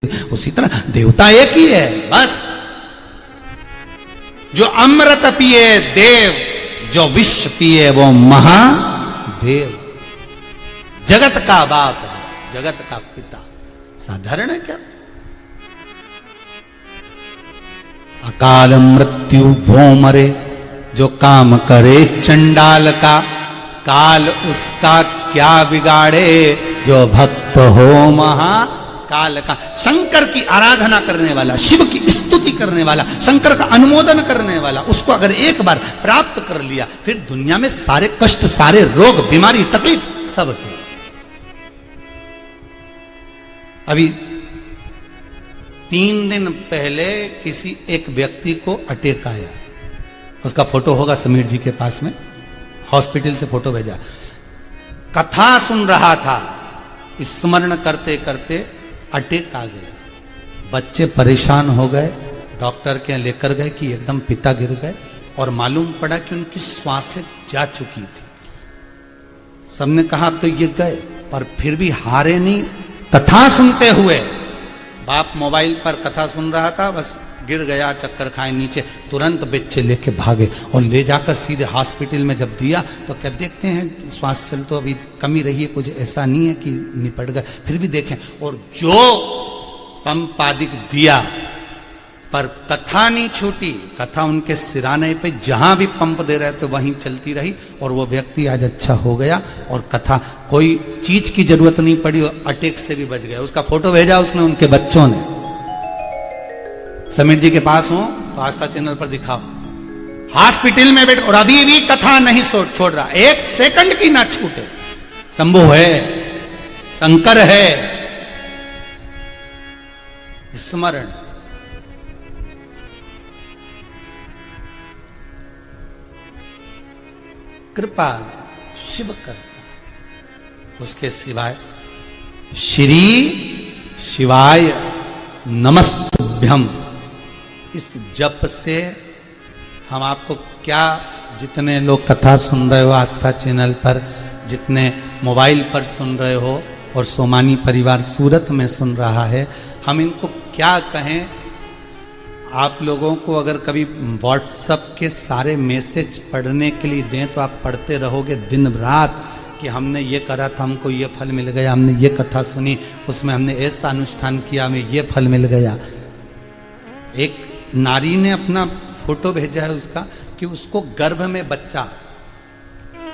उसी तरह देवता एक ही है बस। जो अमृत पिए देव, जो विष पिए वो महादेव। जगत का बाप है, जगत का पिता। साधारण है क्या? अकाल मृत्यु वो मरे, जो काम करे चंडाल का, काल उसका क्या बिगाड़े, जो भक्त हो महाकाल का। शंकर की आराधना करने वाला, शिव की स्तुति करने वाला, शंकर का अनुमोदन करने वाला, उसको अगर एक बार प्राप्त कर लिया फिर दुनिया में सारे कष्ट, सारे रोग, बीमारी, तकलीफ सब तो। अभी 3 दिन पहले किसी एक व्यक्ति को अटैक आया, उसका फोटो होगा समीर जी के पास में, हॉस्पिटल से फोटो भेजा। कथा सुन रहा था, स्मरण करते करते अटैक आ गया। बच्चे परेशान हो गए, डॉक्टर के लेकर गए कि एकदम पिता गिर गए, और मालूम पड़ा कि उनकी श्वासें जा चुकी थी। सबने कहा अब तो ये गए, पर फिर भी हारे नहीं। कथा सुनते हुए बाप मोबाइल पर कथा सुन रहा था, बस गिर गया, चक्कर खाए नीचे, तुरंत बच्चे लेके भागे और ले जाकर सीधे हॉस्पिटल में जब दिया तो क्या देखते हैं श्वास चल तो अभी कमी रही है, कुछ ऐसा नहीं है कि निपट गए, फिर भी देखें। और जो पंप आदिक दिया पर कथा नहीं छूटी, कथा उनके सिराने पे जहां भी पंप दे रहे थे वहीं चलती रही, और वो व्यक्ति आज अच्छा हो गया, और कथा कोई चीज की जरूरत नहीं पड़ी, और अटैक से भी बच गया। उसका फोटो भेजा उसने, उनके बच्चों ने। समीर जी के पास हो तो आस्था चैनल पर दिखाओ, हॉस्पिटल में बैठ, और अभी भी कथा नहीं छोड़ रहा, 1 सेकंड की ना छूटे। शंभु है, शंकर है, स्मरण। कृपा शिव करता, उसके सिवाय श्री शिवाय नमस्तुभ्यम। इस जप से हम आपको क्या, जितने लोग कथा सुन रहे हो आस्था चैनल पर, जितने मोबाइल पर सुन रहे हो, और सोमानी परिवार सूरत में सुन रहा है, हम इनको क्या कहें। आप लोगों को अगर कभी व्हाट्सएप के सारे मैसेज पढ़ने के लिए दें तो आप पढ़ते रहोगे दिन रात कि हमने ये करा था, हमको ये फल मिल गया, हमने ये कथा सुनी, उसमें हमने ऐसा अनुष्ठान किया, हमें ये फल मिल गया। एक नारी ने अपना फोटो भेजा है उसका कि उसको गर्भ में बच्चा,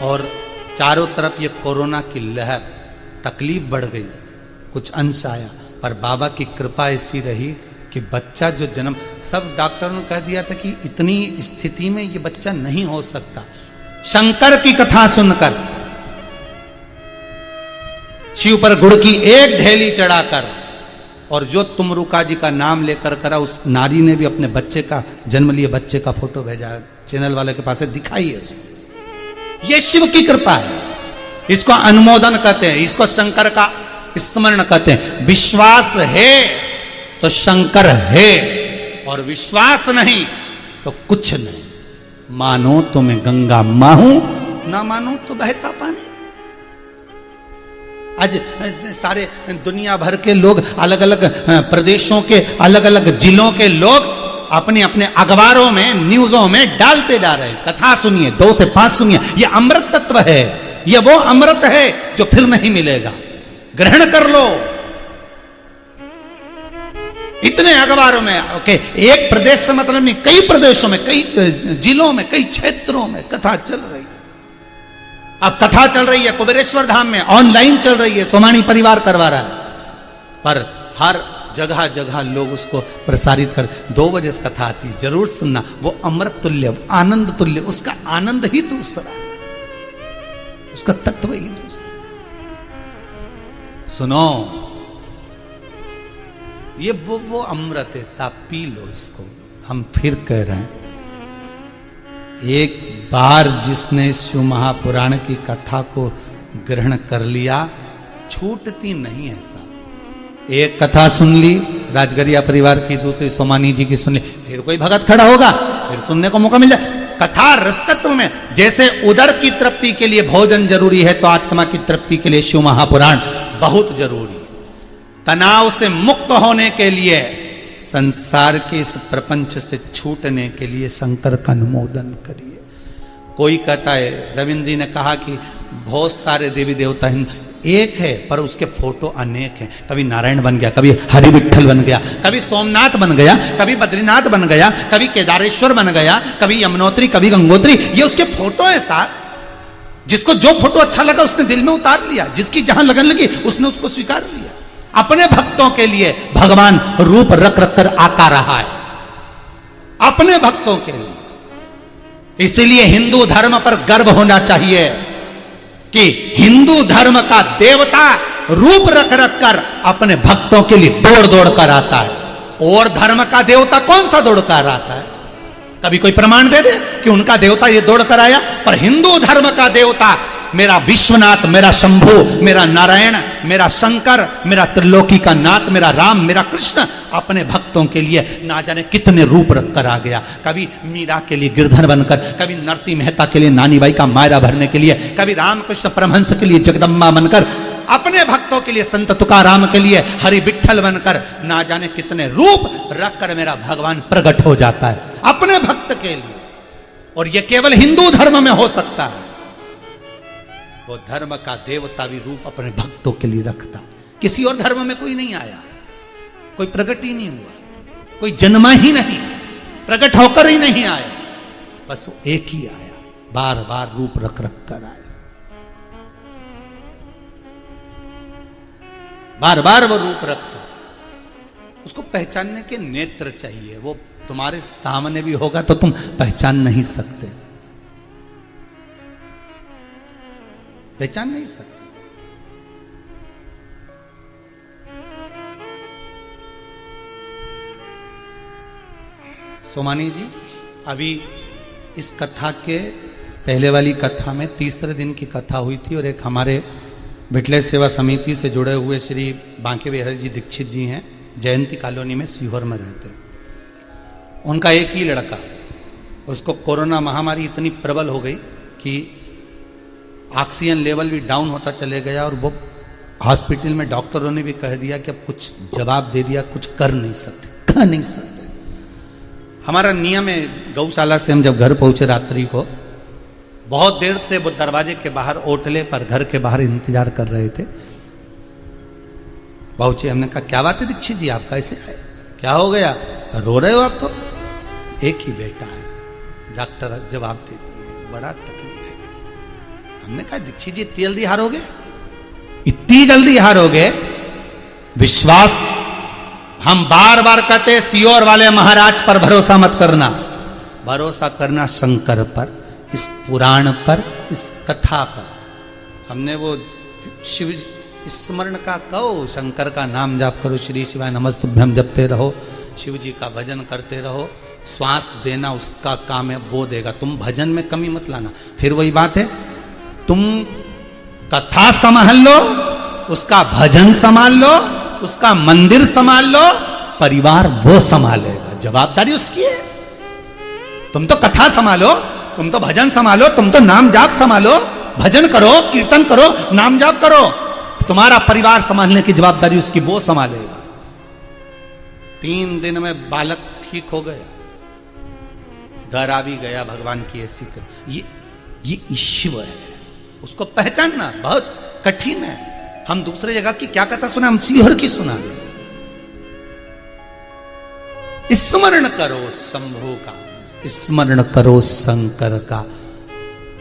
और चारों तरफ ये कोरोना की लहर, तकलीफ बढ़ गई, कुछ अंश आया, पर बाबा की कृपा ऐसी रही कि बच्चा जो जन्म, सब डॉक्टरों ने कह दिया था कि इतनी स्थिति में ये बच्चा नहीं हो सकता। शंकर की कथा सुनकर, शिव पर गुड़ की एक ढेली चढ़ाकर, और जो तुमरुका जी का नाम लेकर करा, उस नारी ने भी अपने बच्चे का, जन्म लिए बच्चे का फोटो भेजा, चैनल वाले के पास है, दिखाई है उसको। ये शिव की कृपा है, इसको अनुमोदन कहते हैं, इसको शंकर का स्मरण कहते हैं। विश्वास है तो शंकर है, और विश्वास नहीं तो कुछ नहीं। मानो तो मैं गंगा माहूं, ना मानो तो बहता पानी। आज सारे दुनिया भर के लोग, अलग अलग प्रदेशों के, अलग अलग जिलों के लोग अपने अपने अखबारों में, न्यूज़ों में डालते जा रहे हैं, कथा सुनिए, 2 से 5 सुनिए, ये अमृत तत्व है, ये वो अमृत है जो फिर नहीं मिलेगा, ग्रहण कर लो। इतने अखबारों में, ओके, एक प्रदेश से मतलब नहीं, कई प्रदेशों में, कई जिलों में, कई क्षेत्रों में कथा चल रही है। अब कथा चल रही है कुबेरेश्वर धाम में, ऑनलाइन चल रही है, सोमानी परिवार करवा रहा है, पर हर जगह जगह लोग उसको प्रसारित कर। 2 बजे से कथा आती है, जरूर सुनना, वो अमृत तुल्य, आनंद तुल्य, उसका आनंद ही दूसरा, उसका तत्व ही दूसरा। सुनो, ये वो अमृत है, साहब पी लो इसको। हम फिर कह रहे हैं, एक बार जिसने शिव महापुराण की कथा को ग्रहण कर लिया, छूटती नहीं है साहब। एक कथा सुन ली राजगरिया परिवार की, दूसरी सोमानी जी की सुन ली, फिर कोई भगत खड़ा होगा, फिर सुनने को मौका मिल जाए। कथा रसतत्व में, जैसे उदर की तृप्ति के लिए भोजन जरूरी है, तो आत्मा की तृप्ति के लिए शिव महापुराण बहुत जरूरी है। तनाव से मुक्त होने के लिए, संसार के इस प्रपंच से छूटने के लिए शंकर का अनुमोदन करिए। कोई कहता है, रविंद्र जी ने कहा कि बहुत सारे देवी देवता एक है पर उसके फोटो अनेक हैं। कभी नारायण बन गया, कभी हरि विठल बन गया, कभी सोमनाथ बन गया, कभी बद्रीनाथ बन गया, कभी केदारेश्वर बन गया, कभी यमुनोत्री, कभी गंगोत्री। ये उसके फोटो है साथ। जिसको जो फोटो अच्छा लगा उसने दिल में उतार लिया, जिसकी जहां लगन लगी उसने उसको स्वीकार लिया। अपने भक्तों के लिए भगवान रूप रख रख कर आता रहा है, अपने भक्तों के लिए। इसलिए हिंदू धर्म पर गर्व होना चाहिए कि हिंदू धर्म का देवता रूप रख रख कर अपने भक्तों के लिए दौड़ दौड़ कर आता है। और धर्म का देवता कौन सा दौड़ कर आता है? कभी कोई प्रमाण दे दे कि उनका देवता ये दौड़ कर आया? पर हिंदू धर्म का देवता, मेरा विश्वनाथ, मेरा शंभु, मेरा नारायण, मेरा शंकर, मेरा त्रिलोकी का नाथ, मेरा राम, मेरा कृष्ण, अपने भक्तों के लिए ना जाने कितने रूप रख कर आ गया। कभी मीरा के लिए गिरधर बनकर, कभी नरसिंह मेहता के लिए नानीबाई का मायरा भरने के लिए, कभी रामकृष्ण परमहंस के लिए जगदम्बा बनकर, अपने भक्तों के लिए संत तुकाराम के लिए हरि विठल बनकर, ना जाने कितने रूप रख कर मेरा भगवान प्रकट हो जाता है अपने भक्त के लिए। और यह केवल हिंदू धर्म में हो सकता है। वो धर्म का देवता भी रूप अपने भक्तों के लिए रखता। किसी और धर्म में कोई नहीं आया, कोई प्रकट ही नहीं हुआ, कोई जन्मा ही नहीं, प्रकट होकर ही नहीं आया, बस वो एक ही आया, बार बार रूप रख रख कर आया, बार बार वो रूप रखता है। उसको पहचानने के नेत्र चाहिए। वो तुम्हारे सामने भी होगा तो तुम पहचान नहीं सकते, पहचान नहीं सकते। सोमानी जी, अभी इस कथा के पहले वाली कथा में तीसरे दिन की कथा हुई थी और एक हमारे विठले सेवा समिति से जुड़े हुए श्री बांके बिहारी जी दीक्षित जी हैं, जयंती कॉलोनी में सीहोर में रहते हैं। उनका एक ही लड़का, उसको कोरोना महामारी इतनी प्रबल हो गई कि ऑक्सीजन लेवल भी डाउन होता चले गया और वो हॉस्पिटल में डॉक्टरों ने भी कह दिया कि अब कुछ जवाब दे दिया, कुछ कर नहीं सकते। हमारा नियम है, गौशाला से हम जब घर पहुंचे रात्रि को, बहुत देर से वो दरवाजे के बाहर ओटले पर घर के बाहर इंतजार कर रहे थे। पहुंचे, हमने कहा क्या बात है दीक्षित जी, आप कैसे आए, क्या हो गया, रो रहे हो आप? तो एक ही बेटा है, डॉक्टर जवाब देती है, बड़ा तकलीफ है। हमने कहा दीक्षित जी इतनी जल्दी हारोगे, इतनी जल्दी हारोगे? विश्वास, हम बार बार कहते सियोर वाले महाराज पर भरोसा मत करना, भरोसा करना शंकर पर, इस पुराण पर, इस कथा पर। हमने वो शिव स्मरण का कहो, शंकर का नाम जाप करो, श्री शिवाय नमस्तुभ्यम जपते रहो, शिव जी का भजन करते रहो। श्वास देना उसका काम है, वो देगा, तुम भजन में कमी मत लाना। फिर वही बात है, तुम कथा संभाल लो, उसका भजन संभाल लो, उसका मंदिर संभाल लो, परिवार वो संभालेगा, जवाबदारी उसकी है। तुम तो कथा संभालो, तुम तो भजन संभालो, तुम तो नाम जाप संभालो, भजन करो, कीर्तन करो, नाम जाप करो, तुम्हारा परिवार संभालने की जवाबदारी उसकी, वो संभालेगा। 3 दिन में बालक ठीक हो गया, घर आ भी गया, भगवान की ऐसी ये ईश्वर है, उसको पहचानना बहुत कठिन है। हम दूसरे जगह की क्या कथा सुना, हम सीहोर की सुना दे। स्मरण करो शंभु का, स्मरण करो शंकर का।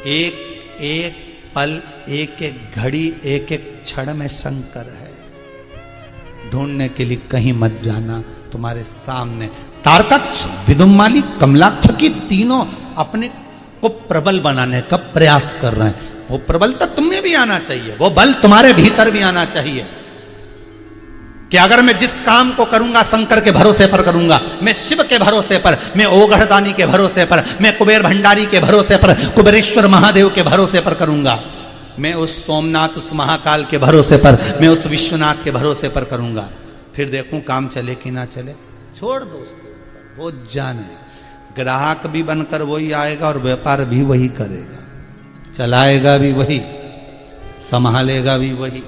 एक एक पल, एक एक घड़ी, एक एक क्षण में शंकर है। ढूंढने के लिए कहीं मत जाना, तुम्हारे सामने। तारकाक्ष, विदुमाली, कमलाक्ष की तीनों अपने को प्रबल बनाने का प्रयास कर रहे हैं। वो प्रबलता तुम्हें भी आना चाहिए, वो बल तुम्हारे भीतर भी आना चाहिए कि अगर मैं जिस काम को करूंगा शंकर के भरोसे पर करूंगा, मैं शिव के भरोसे पर, मैं ओगढ़दानी के भरोसे पर, मैं कुबेर भंडारी के भरोसे पर, कुबेरेश्वर महादेव के भरोसे पर करूंगा, मैं उस सोमनाथ, उस महाकाल के भरोसे पर, मैं उस विश्वनाथ के भरोसे पर करूंगा, फिर देखूं काम चले कि ना चले। छोड़ दो उसके ऊपर, वो जाने। ग्राहक भी बनकर वही आएगा और व्यापार भी वही करेगा, चलाएगा भी वही, संभालेगा भी वही।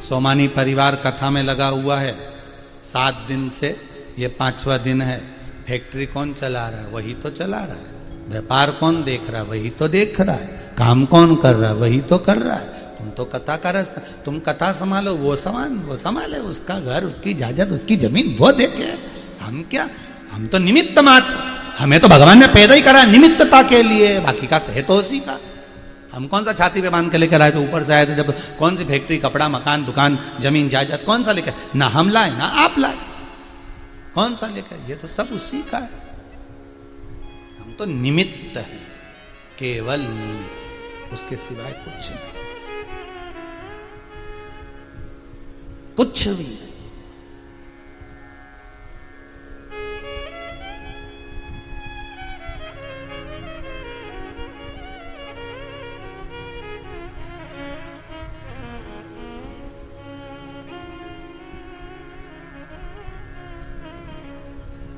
सोमानी परिवार कथा में लगा हुआ है 7 दिन से, ये 5वां दिन है। फैक्ट्री कौन चला रहा है? वही तो चला रहा है। व्यापार कौन देख रहा है? वही तो देख रहा है। काम कौन कर रहा है? वही तो कर रहा है। तुम तो कथा का रास्ता, तुम कथा संभालो, वो संभाले, उसका घर, उसकी इजाजत, उसकी जमीन वो देखे। हम क्या, हम तो निमित्त मात्र, हमें तो भगवान ने पैदा ही करा निमित्तता के लिए, बाकी का है तो उसी का। हम कौन सा छाती पे बांध के लेकर आए थे, ऊपर से आए थे जब, कौन सी फैक्ट्री, कपड़ा, मकान, दुकान, जमीन, जायदाद कौन सा लेकर? ना हम लाए ना आप लाए, कौन सा लेकर? ये तो सब उसी का है। हम तो निमित्त है, केवल निमित्त, उसके सिवाय कुछ नहीं, कुछ भी नहीं।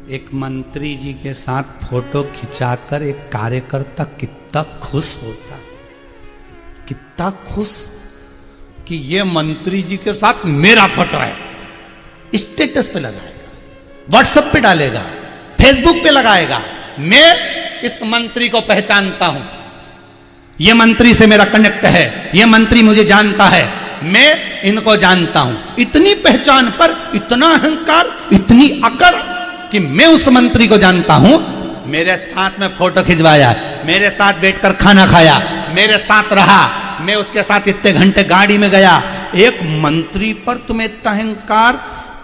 एक मंत्री जी के साथ फोटो खिंचाकर एक कार्यकर्ता कितना खुश होता, कितना खुश कि ये मंत्री जी के साथ मेरा फोटो है, स्टेटस पे लगाएगा, व्हाट्सएप पे डालेगा, फेसबुक पे लगाएगा। मैं इस मंत्री को पहचानता हूं, ये मंत्री से मेरा कनेक्ट है, ये मंत्री मुझे जानता है, मैं इनको जानता हूं। इतनी पहचान पर इतना अहंकार, इतनी अकड़ कि मैं उस मंत्री को जानता हूं, मेरे साथ में फोटो खिंचवाया, मेरे साथ बैठकर खाना खाया, मेरे साथ रहा, मैं उसके साथ इतने घंटे गाड़ी में गया। एक मंत्री पर तुम्हें इतना अहंकार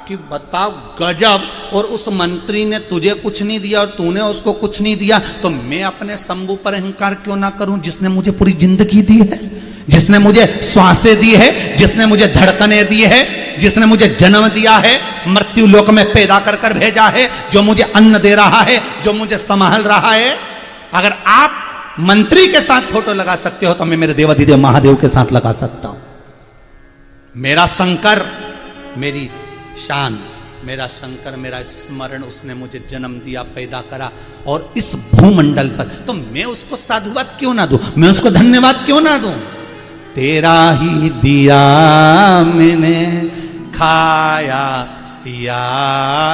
कि बताओ, गजब। और उस मंत्री ने तुझे कुछ नहीं दिया और तूने उसको कुछ नहीं दिया, तो मैं अपने शंभू पर अहंकार क्यों ना करूं, जिसने मुझे पूरी जिंदगी दी है, जिसने मुझे श्वासें दी है, जिसने मुझे धड़कने दी है, जिसने मुझे जन्म दिया है, मृत्यु लोक में पैदा कर कर भेजा है, जो मुझे अन्न दे रहा है, जो मुझे संभाल रहा है। अगर आप मंत्री के साथ फोटो लगा सकते हो तो मैं मेरे देवाधिदेव महादेव के साथ लगा सकता हूं। मेरा शंकर मेरी शान, मेरा शंकर मेरा स्मरण, उसने मुझे जन्म दिया, पैदा करा, और इस भूमंडल पर, तो मैं उसको साधुवाद क्यों ना दूं, मैं उसको धन्यवाद क्यों ना दूं। तेरा ही दिया मैंने खाया पिया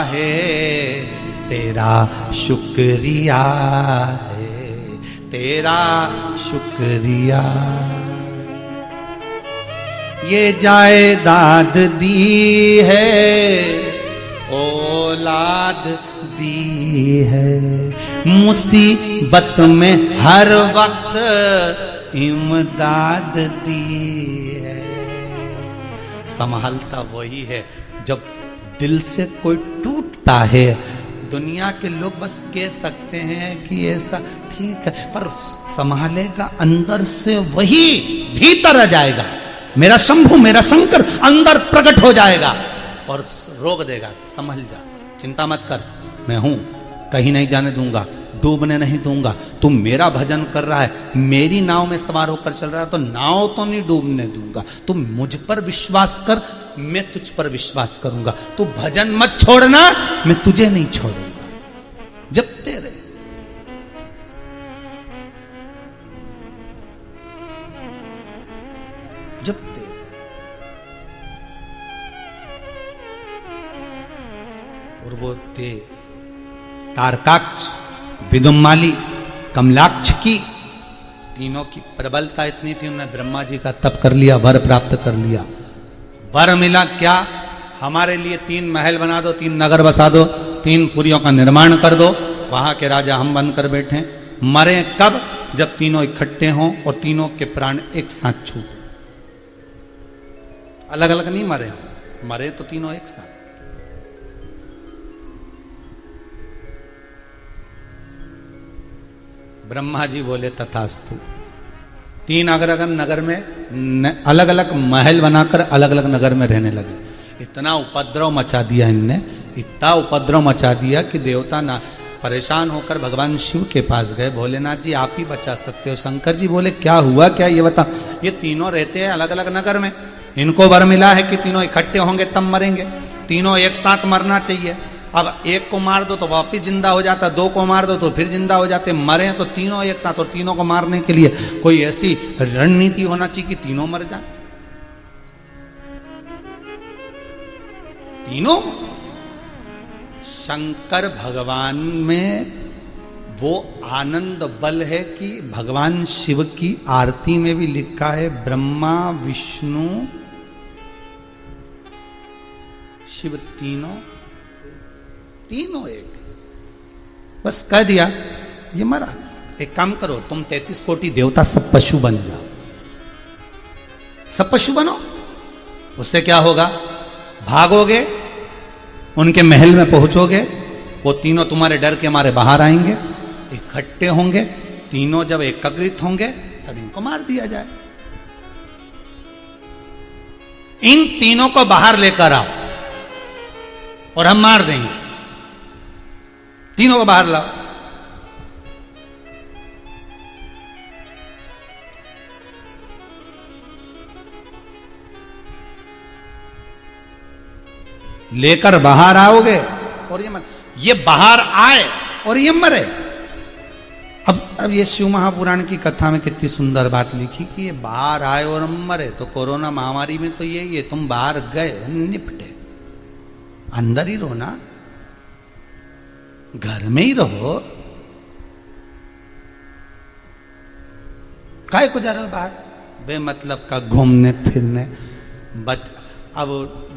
है, तेरा शुक्रिया है, तेरा शुक्रिया। ये जायदाद दी है, औलाद दी है, मुसीबत में हर वक्त इमदाद दी है। संभालता वही है। जब दिल से कोई टूटता है, दुनिया के लोग बस कह सकते हैं कि ऐसा ठीक है, पर संभालेगा अंदर से वही, भीतर आ जाएगा। मेरा शंभू, मेरा शंकर अंदर प्रकट हो जाएगा और रोक देगा, संभल जा, चिंता मत कर, मैं हूं, कहीं नहीं जाने दूंगा, डूबने नहीं दूंगा। तू मेरा भजन कर रहा है, मेरी नाव में सवार होकर चल रहा है, तो नाव तो नहीं डूबने दूंगा। तू मुझ पर विश्वास कर, मैं तुझ पर विश्वास करूंगा। तू भजन मत छोड़ना, मैं तुझे नहीं छोड़ूंगा। जपते रहे। जपते रहे। और वो दे तारकाक्ष, विदुम्माली, कमलाक्ष की, तीनों की प्रबलता इतनी थी, उन्होंने ब्रह्मा जी का तप कर लिया, वर प्राप्त कर लिया। वर मिला क्या? हमारे लिए 3 महल बना दो, 3 नगर बसा दो, 3 पुरियों का निर्माण कर दो, वहां के राजा हम बनकर बैठे। मरे कब? जब तीनों इकट्ठे हों और तीनों के प्राण एक साथ छूटे। अलग अलग नहीं मरे, मरे तो तीनों एक साथ। ब्रह्मा जी बोले तथास्तु। 3 अलग अलग नगर में अलग अलग महल बनाकर अलग अलग नगर में रहने लगे। इतना उपद्रव मचा दिया इनने, इतना उपद्रव मचा दिया कि देवता ना परेशान होकर भगवान शिव के पास गए। भोलेनाथ जी आप ही बचा सकते हो। शंकर जी बोले क्या हुआ क्या, ये बता। ये तीनों रहते हैं अलग अलग नगर में, इनको वर मिला है कि तीनों इकट्ठे होंगे तब मरेंगे, तीनों एक साथ मरना चाहिए। अब एक को मार दो तो वापिस जिंदा हो जाता, 2 को मार दो तो फिर जिंदा हो जाते। मरे तो तीनों एक साथ, और तीनों को मारने के लिए कोई ऐसी रणनीति होना चाहिए कि तीनों मर जाए। तीनों शंकर भगवान में वो आनंद बल है कि भगवान शिव की आरती में भी लिखा है ब्रह्मा विष्णु शिव तीनों एक। बस कह दिया ये मरा। एक काम करो, तुम 33 कोटि देवता सब पशु बन जाओ, सब पशु बनो। उससे क्या होगा? भागोगे, उनके महल में पहुंचोगे, वो तीनों तुम्हारे डर के मारे बाहर आएंगे, इकट्ठे होंगे, तीनों जब एकत्रित होंगे तब इनको मार दिया जाए। इन तीनों को बाहर लेकर आओ और हम मार देंगे। तीनों को बाहर लाओ। लेकर बाहर आओगे और ये बाहर आए और ये मरे। अब ये शिव महापुराण की कथा में कितनी सुंदर बात लिखी कि ये बाहर आए और मरे। तो कोरोना महामारी में तो ये तुम बाहर गए, निपटे, अंदर ही रहो ना, घर में ही रहो। काहे को जा रहे हो बाहर बेमतलब का घूमने फिरने? अब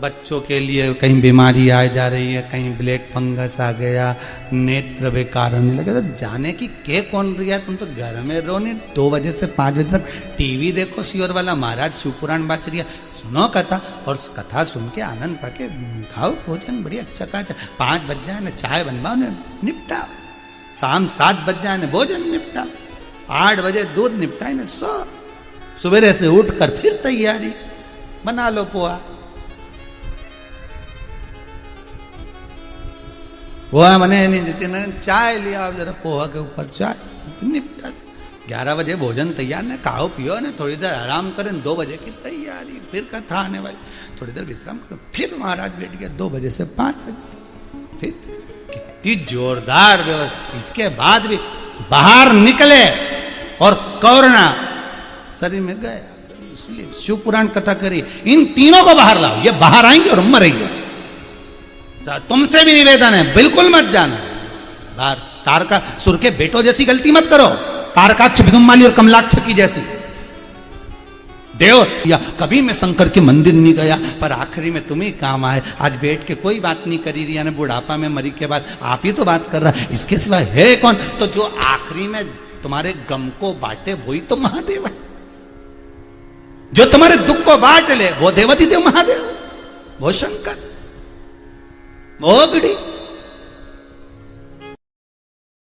बच्चों के लिए कहीं बीमारी आ जा रही है, कहीं ब्लैक फंगस आ गया, नेत्र बेकार होने लगे, तो जाने की के कौन रही है? तुम तो घर में रहो। नहीं 2 बजे से 5 बजे तक टीवी देखो, सियोर वाला महाराज शिवपुराण बाच रही है, सुनो कथा, और कथा सुन के आनंद करके खाओ भोजन बढ़िया अच्छा का। 5 बज जाए ना चाय बनवाओ ने निपटाओ, शाम 7 बज जाए ना भोजन निपटाओ, 8 बजे दूध निपटाए ना सो, सवेरे से उठकर फिर तैयारी बना लो पोहा। पोहा बने नहीं देते ना, चाय लिया जरा पोहा के ऊपर चाय निपटा। 11 बजे भोजन तैयार ना, खाओ पियो ना, थोड़ी देर आराम करें, 2 बजे की तैयारी, फिर कथा आने वाली, थोड़ी देर विश्राम करो, फिर महाराज बैठ गया 2 बजे से 5 बजे। फिर कितनी जोरदार व्यवस्था। इसके बाद भी बाहर निकले और कोरोना शरीर में गया, इसलिए शिव पुराण कथा करी। इन तीनों को बाहर लाओ, ये बाहर आएंगे और मरेंगे। तुमसे भी निवेदन है, बिल्कुल मत जाना बाहर। तारकासुर के बेटों जैसी गलती मत करो, तारकाक्ष विदुम्माली और कमलाक्ष की जैसी। देव या कभी मैं शंकर के मंदिर नहीं गया, पर आखिरी में तुम्हें काम आए। आज बैठ के कोई बात नहीं करी रही है, बुढ़ापा में मरी के बाद आप ही तो बात कर रहा है, इसके सिवा है कौन? तो जो आखिरी में तुम्हारे गम को बांटे वही तो महादेव है। जो तुम्हारे दुख को बांट ले वो देवाधिदेव महादेव, वो शंकर, वो बिड़ी।